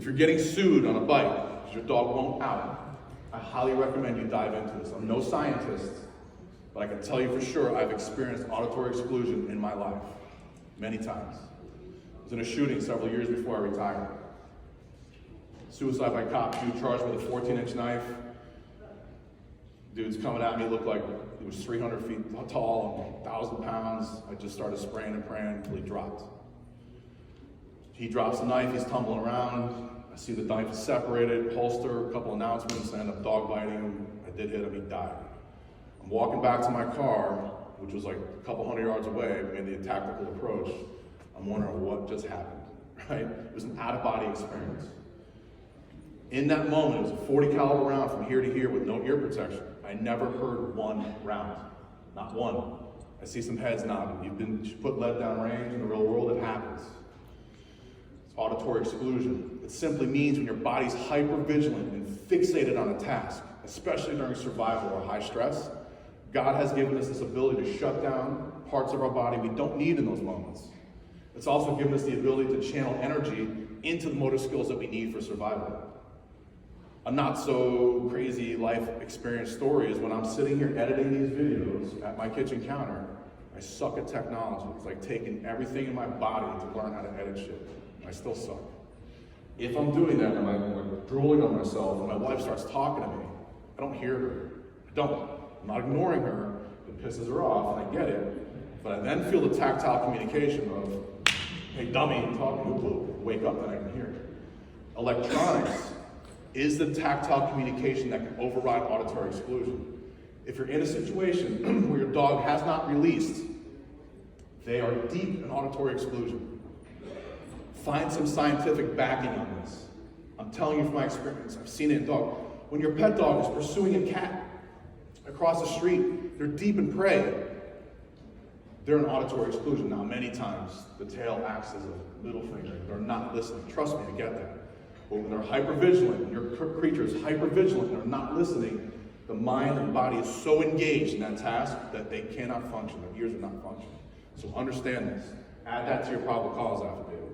If you're getting sued on a bike because your dog won't out, I highly recommend you dive into this. I'm no scientist, but I can tell you for sure I've experienced auditory exclusion in my life, many times. I was in a shooting several years before I retired. Suicide by cop, dude charged with a 14-inch knife. Dude's coming at me, looked like he was 300 feet tall, 1,000 pounds. I just started spraying and praying until he dropped. He drops the knife, he's tumbling around. I see the knife is separated, holster, a couple announcements, I end up dog biting him. I did hit him, he died. I'm walking back to my car, which was like a couple hundred yards away, I made the tactical approach. I'm wondering what just happened, right? It was an out-of-body experience. In that moment, it was a 40 caliber round from here to here with no ear protection. I never heard one round, not one. I see some heads nodding. You've been put lead down range in the real world, it happens. It's auditory exclusion. It simply means when your body's hyper-vigilant and fixated on a task, especially during survival or high stress, God has given us this ability to shut down parts of our body we don't need in those moments. It's also given us the ability to channel energy into the motor skills that we need for survival. A not so crazy life experience story is when I'm sitting here editing these videos at my kitchen counter, I suck at technology. It's like taking everything in my body to learn how to edit shit. I still suck. If I'm doing that and I'm like drooling on myself and my wife starts talking to me, I don't hear her. I don't. I'm not ignoring her. It pisses her off and I get it. But I then feel the tactile communication of, hey dummy, I'm talking to you. Wake up and I can hear it. Electronics is the tactile communication that can override auditory exclusion. If you're in a situation where your dog has not released, they are deep in auditory exclusion. Find some scientific backing on this. I'm telling you from my experience, I've seen it in dogs. When your pet dog is pursuing a cat across the street, they're deep in prey. They're in auditory exclusion. Now, many times, the tail acts as a middle finger. They're not listening. Trust me, I get that. But when they're hypervigilant, when your creature is hypervigilant and they're not listening, the mind and body is so engaged in that task that they cannot function. Their ears are not functioning. So understand this. Add that to your probable cause affidavit.